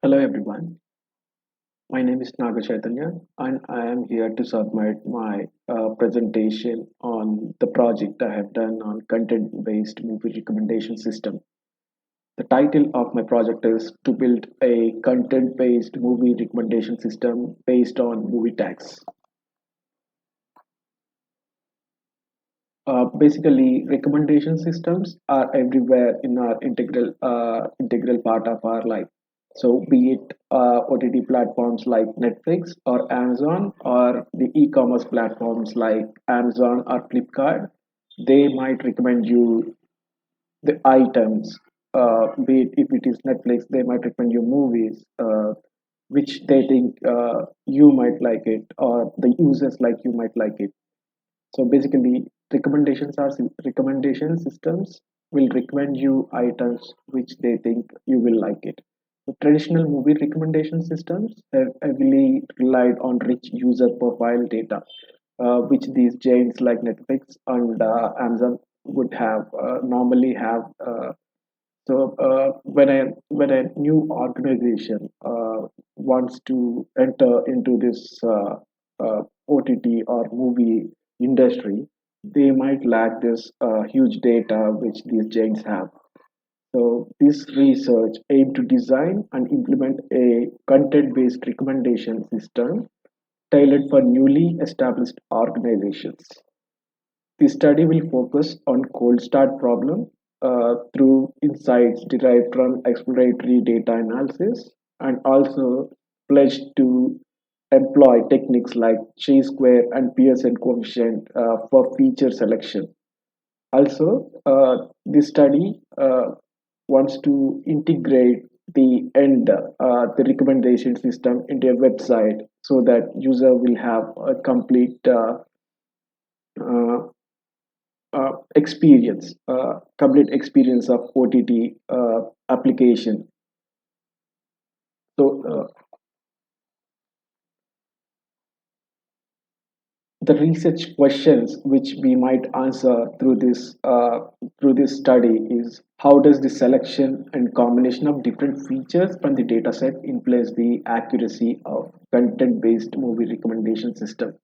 Hello everyone, my name is Naga Chaitanya and I am here to submit my presentation on the project I have done on content-based movie recommendation system. The title of my project is to build a content-based movie recommendation system based on movie tags. Basically, recommendation systems are everywhere in our integral part of our life. So, be it OTT platforms like Netflix or Amazon, or the e-commerce platforms like Amazon or Flipkart, they might recommend you the items. Be it if it is Netflix, they might recommend you movies, which they think you might like it, or the users like you might like it. So basically, recommendation systems will recommend you items which they think you will like it. The traditional movie recommendation systems have heavily relied on rich user profile data, which these giants like Netflix and Amazon would have normally have. When a new organization wants to enter into this OTT or movie industry, they might lack this huge data which these giants have. So this research aimed to design and implement a content-based recommendation system tailored for newly established organizations. The study will focus on cold start problem through insights derived from exploratory data analysis, and also pledged to employ techniques like chi-square and Pearson coefficient for feature selection. Also, this study wants to integrate the recommendation system into a website so that user will have a uh, complete experience of OTT application. So the research questions which we might answer through this study is, how does the selection and combination of different features from the dataset influence the accuracy of content-based movie recommendation system?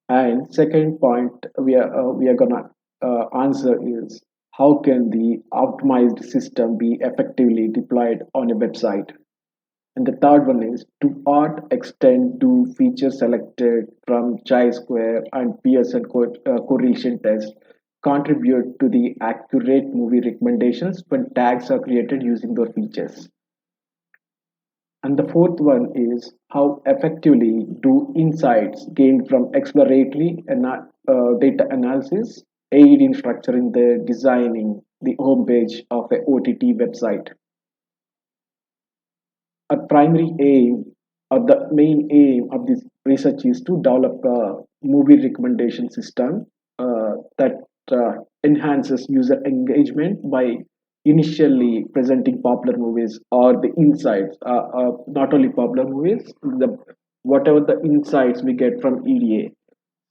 And second point we are gonna answer is, how can the optimized system be effectively deployed on a website? And the third one is, to what extent do features selected from chi-square and Pearson correlation tests contribute to the accurate movie recommendations when tags are created using those features? And the fourth one is, how effectively do insights gained from exploratory data analysis aid in structuring the designing the homepage of a OTT website? A primary aim, or the main aim of this research, is to develop a movie recommendation system that enhances user engagement by initially presenting popular movies or the insights, not only popular movies, the whatever the insights we get from EDA.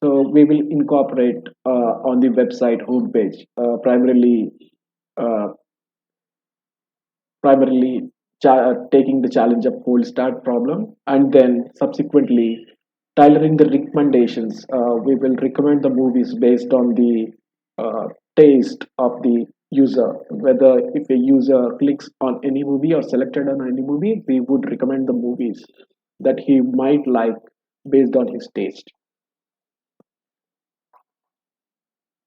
So we will incorporate on the website homepage uh, primarily taking the challenge of cold start problem, and then subsequently tailoring the recommendations. We will recommend the movies based on the taste of the user. Whether if a user clicks on any movie or selected on any movie, we would recommend the movies that he might like based on his taste.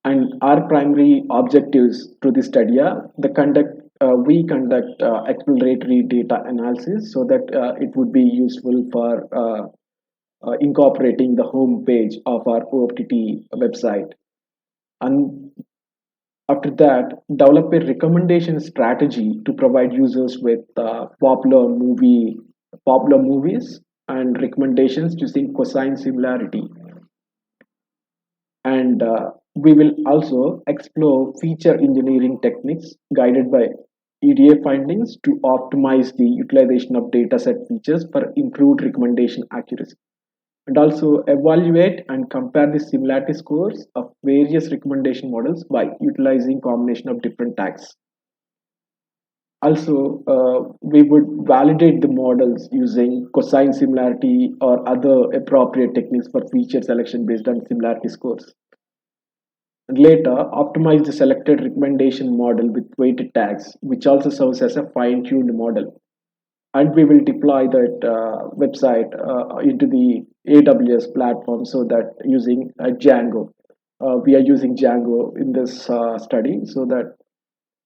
And our primary objectives to this study are, we conduct exploratory data analysis so that it would be useful for incorporating the home page of our OTT website. And after that, develop a recommendation strategy to provide users with popular movies and recommendations using cosine similarity. And we will also explore feature engineering techniques guided by EDA findings to optimize the utilization of dataset features for improved recommendation accuracy, and also evaluate and compare the similarity scores of various recommendation models by utilizing combination of different tags. Also, we would validate the models using cosine similarity or other appropriate techniques for feature selection based on similarity scores. And later, optimize the selected recommendation model with weighted tags, which also serves as a fine-tuned model. And we will deploy that website into the AWS platform so that using Django. We are using Django in this study so that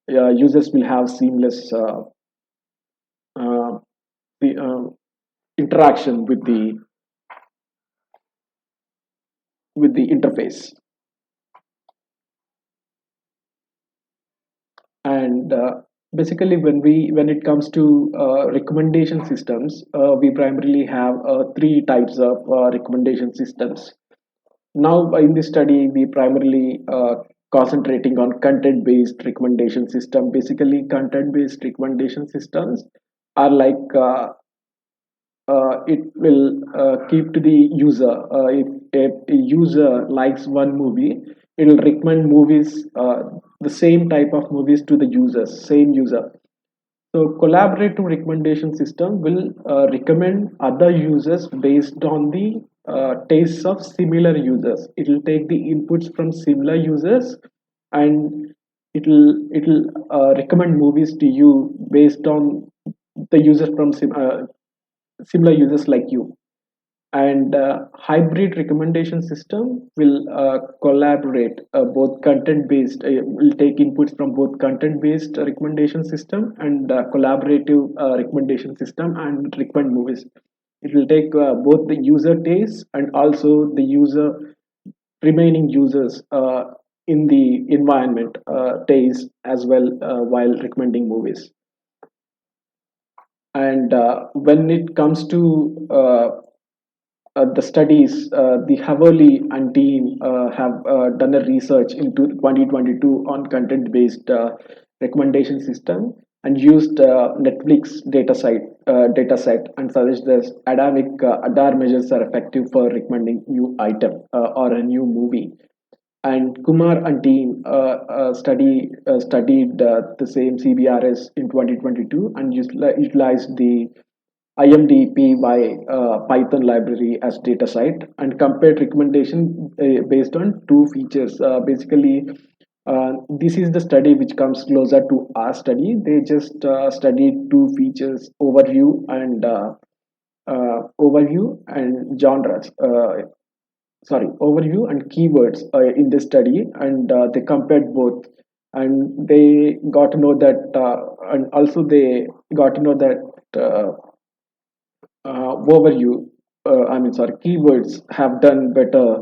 users will have seamless uh, the interaction with the interface. And basically, when it comes to recommendation systems, we primarily have three types of recommendation systems. Now, in this study, we primarily concentrating on content-based recommendation system. Basically, content-based recommendation systems are like it will keep to the user. If a user likes one movie, it will recommend movies, the same type of movies to the users, same user. So collaborative recommendation system will recommend other users based on the tastes of similar users. It will take the inputs from similar users and it'll recommend movies to you based on the users from similar users like you. And hybrid recommendation system will collaborate both content based will take inputs from both content based recommendation system and collaborative recommendation system and recommend movies. It will take both the user taste and also the user remaining users in the environment taste as well while recommending movies. And when it comes to the studies, the Haverly and team have done a research into 2022 on content-based recommendation system and used Netflix data set and suggests that ADAR measures are effective for recommending new item or a new movie. And Kumar and team studied the same CBRS in 2022 and utilized the IMDPY Python library as data site and compared recommendation based on two features. Basically, this is the study which comes closer to our study. They just studied two features: overview and genres. Sorry, overview and keywords in this study, and they compared both. And they got to know that, and also they got to know that. Overview, keywords have done better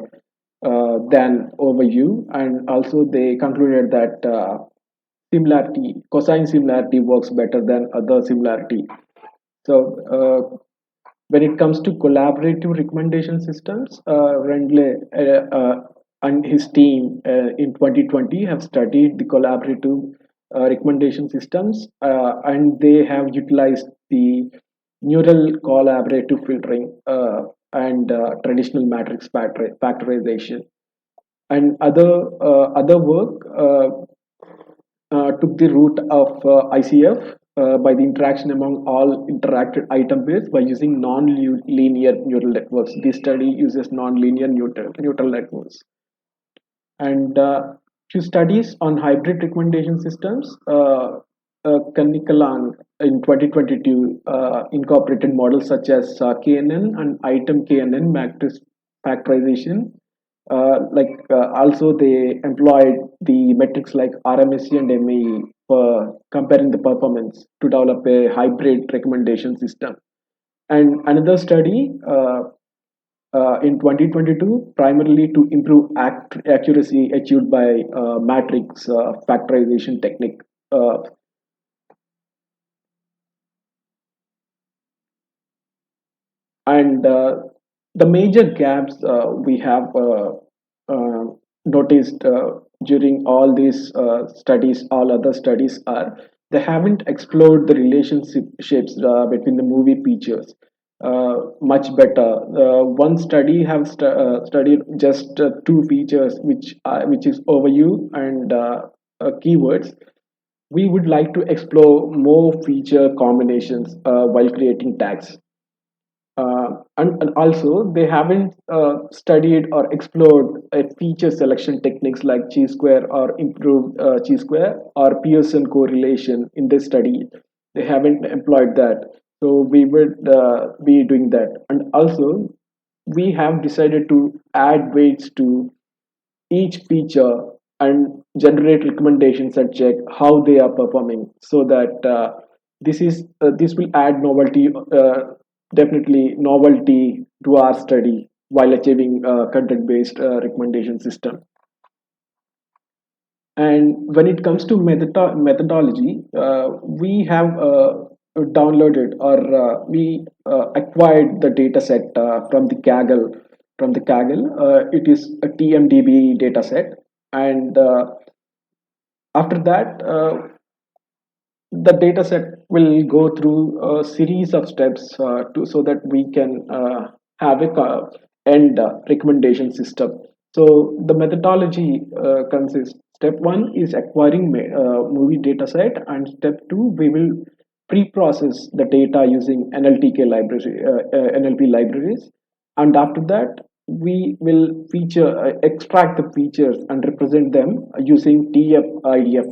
than overview, and also they concluded that cosine similarity works better than other similarity. So, when it comes to collaborative recommendation systems, Rendle and his team in 2020 have studied the collaborative recommendation systems, and they have utilized the neural collaborative filtering and traditional matrix factorization. And other work took the route of ICF by the interaction among all interacted item pairs by using non-linear neural networks. This study uses non-linear neural networks. And few studies on hybrid recommendation systems. Kanikalan in 2022 incorporated models such as KNN and item KNN matrix factorization. Also, they employed the metrics like RMSE and MAE for comparing the performance to develop a hybrid recommendation system. And another study in 2022, primarily to improve accuracy achieved by matrix factorization technique. And the major gaps we have noticed during all these studies, all other studies are they haven't explored the relationships between the movie features much better. One study have studied just two features, which is overview and keywords, we would like to explore more feature combinations while creating tags. And also, they haven't studied or explored feature selection techniques like chi-square or improved chi-square or Pearson correlation in this study. They haven't employed that. So we would be doing that. And also, we have decided to add weights to each feature and generate recommendations and check how they are performing, so that this will add novelty, definitely novelty to our study while achieving content based recommendation system. And when it comes to methodology, we have downloaded or we acquired the data set from the Kaggle. It is a TMDB data set, and after that, the data set will go through a series of steps so that we can have a end recommendation system. So the methodology consists: step one is acquiring movie data set, and step two, we will pre-process the data using NLP libraries, and after that, we will extract the features and represent them using TF-IDF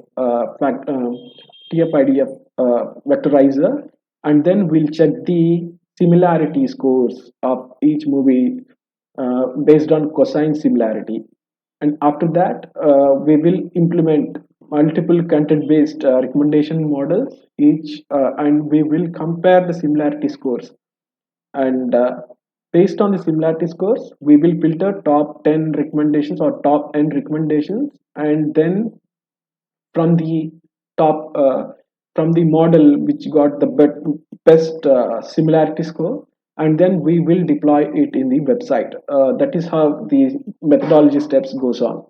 vectorizer, and then we'll check the similarity scores of each movie based on cosine similarity. And after that, we will implement multiple content-based recommendation models each, and we will compare the similarity scores. And based on the similarity scores, we will filter top 10 recommendations or top n recommendations, and then from the top from the model which got the best similarity score, and then we will deploy it in the website. That is how the methodology steps goes on.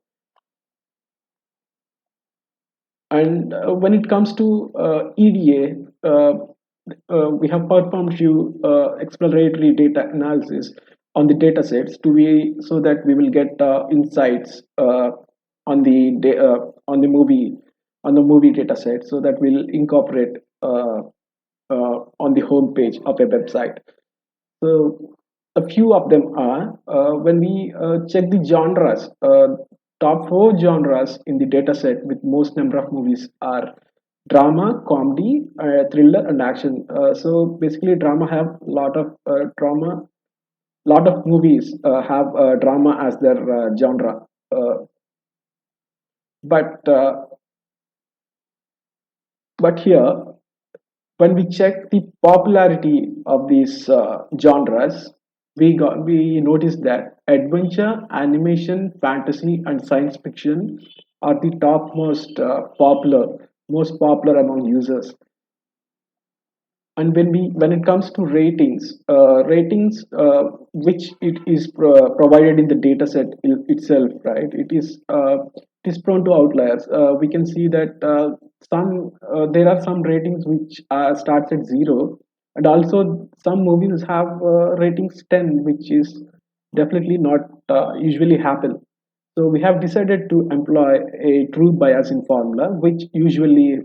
And when it comes to EDA, we have performed few exploratory data analysis on the data sets to be so that we will get insights on the movie data set, so that we'll incorporate on the home page of a website. So a few of them are, when we check the genres, top four genres in the dataset with most number of movies are drama, comedy, thriller, and action. So basically, drama have a lot of drama. Lot of movies have drama as their genre, uh, but uh, but here, when we check the popularity of these genres, we notice that adventure, animation, fantasy, and science fiction are the top most popular among users. And when it comes to ratings, which it is provided in the data set itself, right? It is prone to outliers. We can see that some there are some ratings which starts at 0, and also some movies have ratings 10, which is definitely not usually happen. So we have decided to employ a true biasing formula, which usually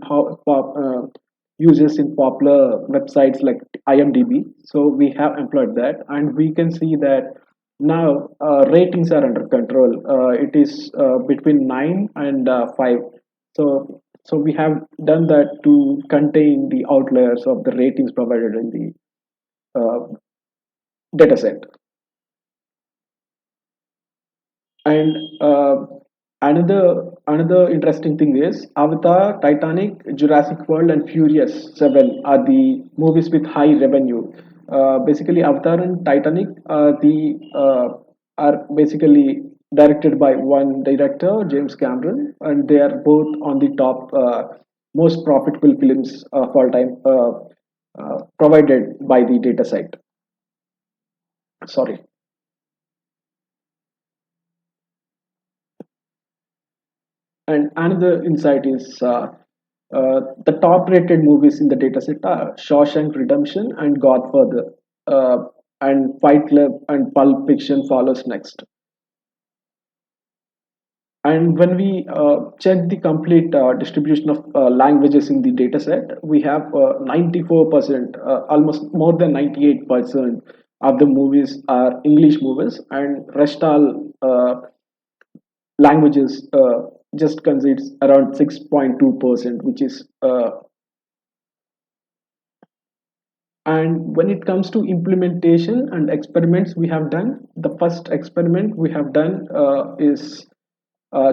uses in popular websites like IMDb. So we have employed that, and we can see that now ratings are under control. It is between 9 and 5. So we have done that to contain the outliers of the ratings provided in the dataset. And another interesting thing is Avatar, Titanic, Jurassic World, and Furious 7 are the movies with high revenue. Basically, Avatar and Titanic are basically directed by one director, James Cameron, and they are both on the top most profitable films of all time, provided by the data site. Sorry. And another insight is the top rated movies in the dataset are Shawshank Redemption and Godfather, and Fight Club and Pulp Fiction follows next. And when we check the complete distribution of languages in the data set, we have 94%, almost more than 98% of the movies are English movies, and rest all languages just consists around 6.2%, which is and when it comes to implementation and experiments we have done, the first experiment we have done is uh,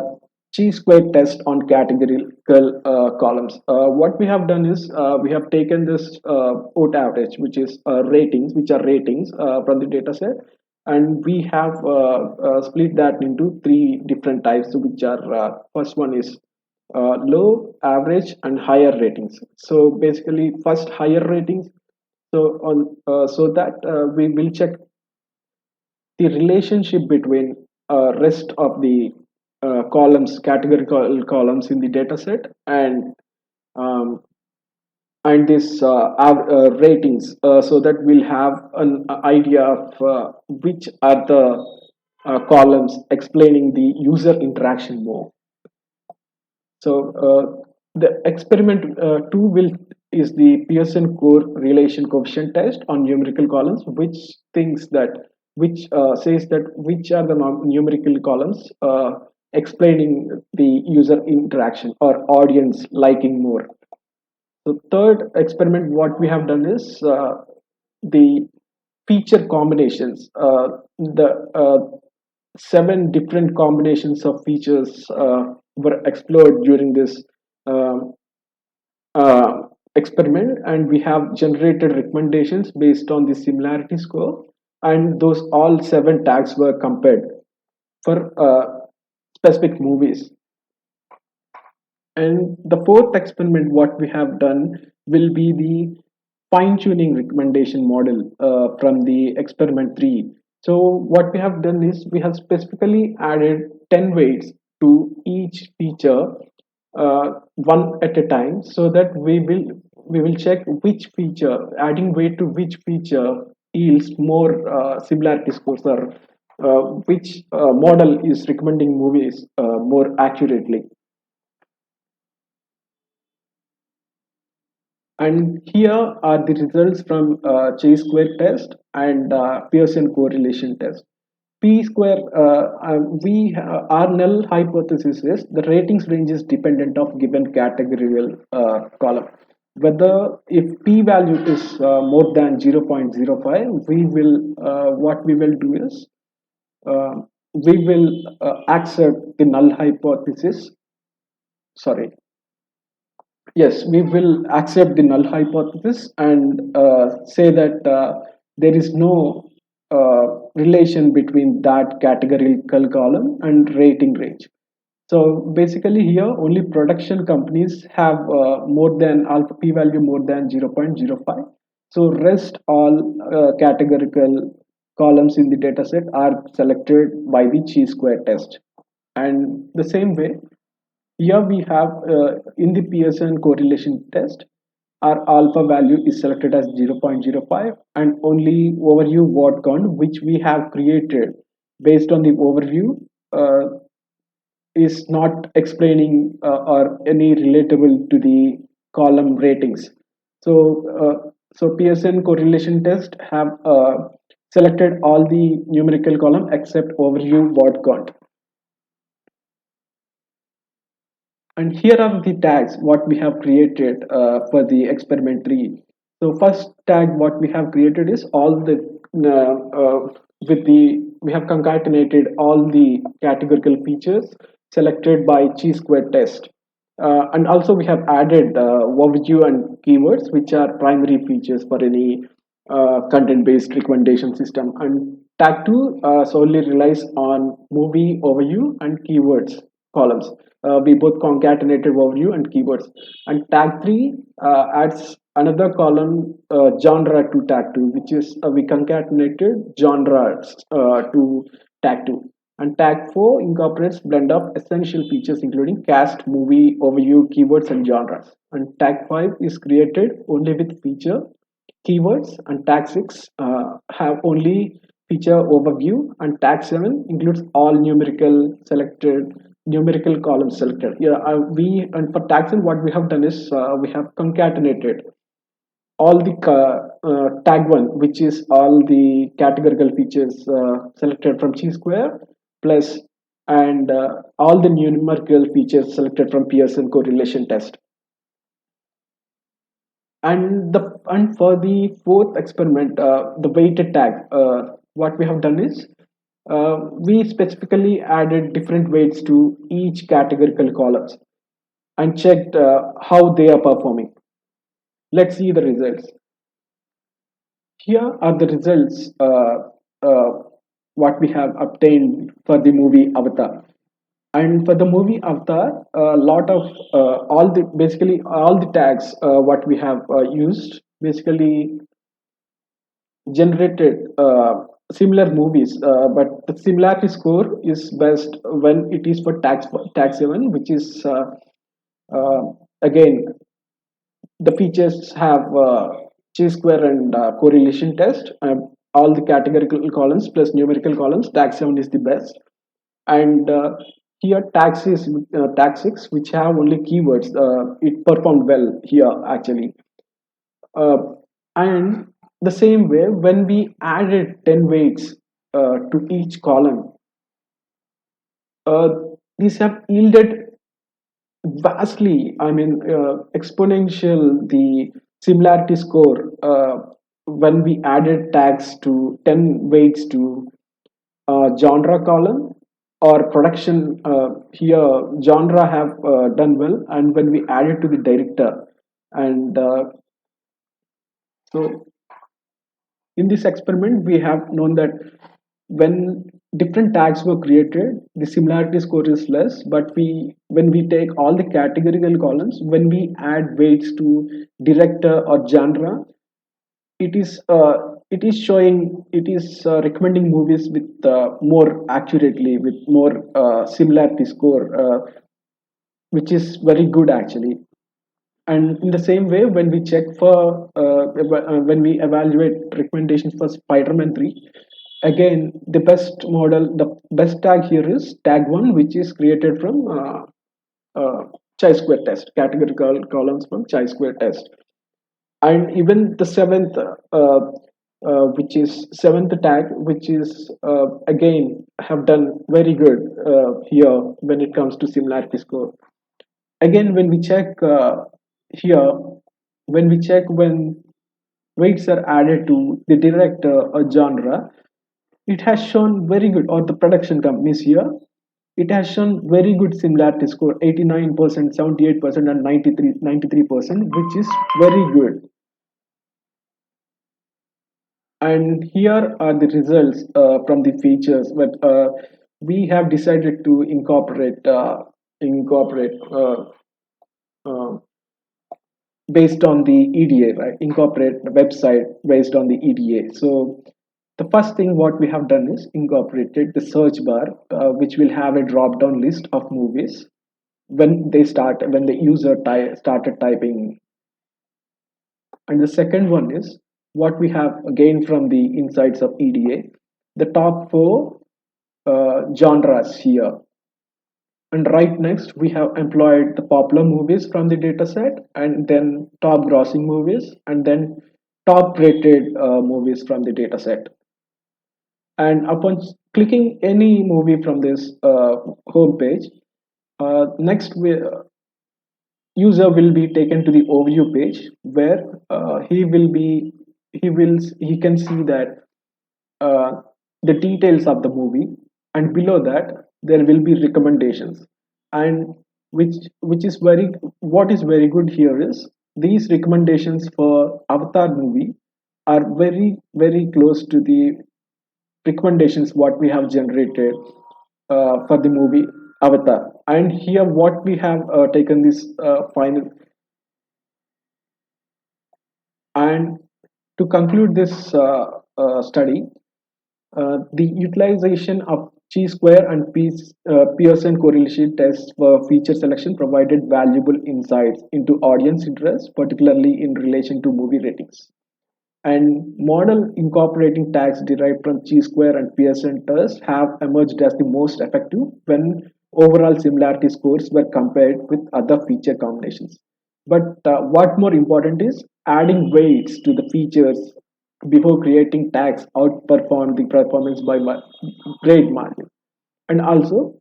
chi-square test on categorical columns. What we have done is we have taken this OT average, which is ratings, which are ratings from the data set, and we have split that into three different types, which are first one is low, average, and higher ratings. So basically, first higher ratings. So on so that we will check the relationship between rest of the categorical columns in the data set, um, and this ratings, so that we'll have an idea of which are the columns explaining the user interaction more. So the experiment two will is the Pearson core relation coefficient test on numerical columns, which thinks that which says that which are the numerical columns explaining the user interaction or audience liking more. So third experiment, what we have done is the feature combinations. The seven different combinations of features were explored during this um, uh, experiment, and we have generated recommendations based on the similarity score, and those all seven tags were compared for specific movies. And the fourth experiment, what we have done, will be the fine tuning recommendation model from the experiment 3. So, what we have done is we have specifically added 10 weights to each feature, one at a time, so that we will check which feature, adding weight to which feature yields more similarity scores, or which model is recommending movies more accurately. And here are the results from chi-square test and Pearson correlation test. P square, our null hypothesis is the ratings range is dependent of given categorical column. Whether if p value is more than 0.05, we will what we will do is uh, we will accept the null hypothesis. Sorry, yes, we will accept the null hypothesis and say that there is no relation between that categorical column and rating range. So basically, here only production companies have more than alpha p value more than 0.05. So rest all categorical columns in the dataset are selected by the chi-square test. And the same way, here we have in the Pearson correlation test, our alpha value is selected as 0.05, and only overview word count, which we have created based on the overview, is not explaining or any relatable to the column ratings. So Pearson correlation test have selected all the numerical column except overview word count. And here are the tags what we have created for the experiment 3. So first tag what we have created is all the with the we have concatenated all the categorical features selected by chi-square test. And also we have added overview and keywords, which are primary features for any content-based recommendation system. And tag 2 solely relies on movie overview and keywords columns. We both concatenated overview and keywords. And tag 3 adds another column, genre to tag 2, which is we concatenated genres to tag 2. And tag 4 incorporates blend of essential features including cast, movie, overview, keywords, and genres. And tag 5 is created only with feature, keywords, and tag 6 have only feature overview, and tag 7 includes all numerical selected numerical column selected. Here, we and for taxon, what we have done is we have concatenated all the tag one, which is all the categorical features selected from chi-square, plus and all the numerical features selected from Pearson correlation test. And for the fourth experiment, the weighted tag, what we have done is we specifically added different weights to each categorical columns and checked how they are performing. Let's see the results. Here are the results what we have obtained for the movie Avatar. And for the movie Avatar, a lot of basically all the tags what we have used basically generated similar movies, but the similarity score is best when it is for tag 7, which is uh, again the features have chi-square and correlation test. All the categorical columns plus numerical columns, tag 7 is the best. And here tag 6, which have only keywords, it performed well here actually. Uh, and the same way, when we added 10 weights to each column, uh, these have yielded vastly, I mean, exponential the similarity score when we added tags to 10 weights to genre column or production. Here genre have done well, and when we added to the director, and so in this experiment we have known that when different tags were created, the similarity score is less, but when we take all the categorical columns, when we add weights to director or genre, it is showing, it is recommending movies with more accurately, with more similarity score, which is very good actually. And in the same way, when we check for when we evaluate recommendations for Spider-Man 3, again the best model, the best tag here is tag 1, which is created from uh, chi-square test, categorical columns from chi-square test. And even the seventh, which is seventh tag, which is again have done very good here when it comes to similarity score. Again, when we check here, when we check when weights are added to the director or genre, it has shown very good, or the production companies here, it has shown very good similarity score, 89%, 78%, and 93%, which is very good. And here are the results from the features, but we have decided to incorporate uh, based on the EDA, right? Incorporate the website based on the EDA. So the first thing what we have done is incorporated the search bar, which will have a drop down list of movies when the user started typing. And the second one is what we have gained from the insights of EDA, the top four genres here. And right next, we have employed the popular movies from the dataset, and then top grossing movies, and then top rated movies from the dataset. And upon clicking any movie from this home page, next user will be taken to the overview page where he can see that uh, the details of the movie, and below that there will be recommendations. And which is very, what is very good here is these recommendations for Avatar movie are very very close to the recommendations what we have generated for the movie Avatar. And here what we have taken this final, and to conclude this study, the utilization of chi-square and Pearson correlation tests for feature selection provided valuable insights into audience interest, particularly in relation to movie ratings. And model incorporating tags derived from chi-square and Pearson tests have emerged as the most effective when overall similarity scores were compared with other feature combinations. But what more important is adding weights to the features before creating tags outperformed the performance by great margin. And also,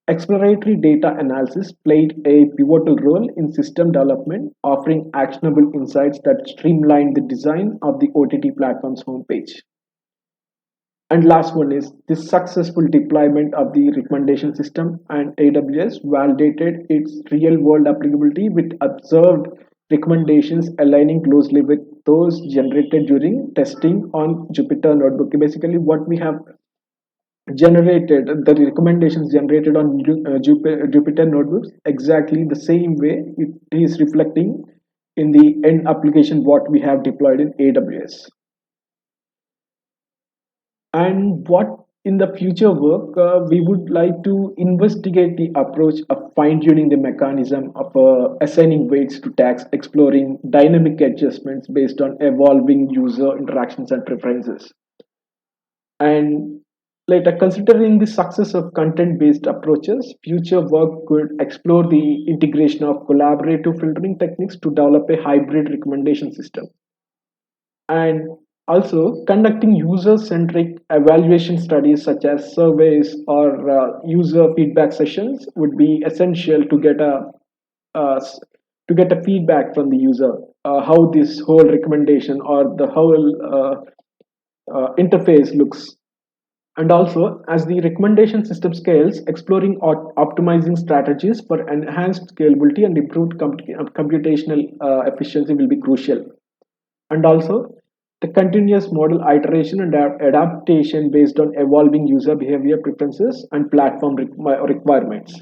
exploratory data analysis played a pivotal role in system development, offering actionable insights that streamlined the design of the OTT platform's homepage. And last one is the successful deployment of the recommendation system, and AWS validated its real world applicability with observed recommendations aligning closely with those generated during testing on Jupyter Notebook. Basically, what we have generated, the recommendations generated on Jupyter Notebooks, exactly the same way it is reflecting in the end application what we have deployed in AWS. And what in the future work, we would like to investigate the approach of fine tuning the mechanism of assigning weights to tags, exploring dynamic adjustments based on evolving user interactions and preferences. And later, considering the success of content based approaches, future work could explore the integration of collaborative filtering techniques to develop a hybrid recommendation system. And also, conducting user centric evaluation studies such as surveys or user feedback sessions would be essential uh, s- to get a feedback from the user, how this whole recommendation or the whole interface looks. And also, as the recommendation system scales, exploring optimizing strategies for enhanced scalability and improved computational efficiency will be crucial. And also, the continuous model iteration and adaptation based on evolving user behavior preferences and platform requirements.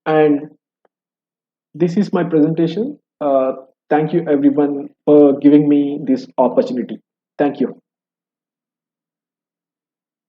And this is my presentation. Thank you, everyone, for giving me this opportunity. Thank you.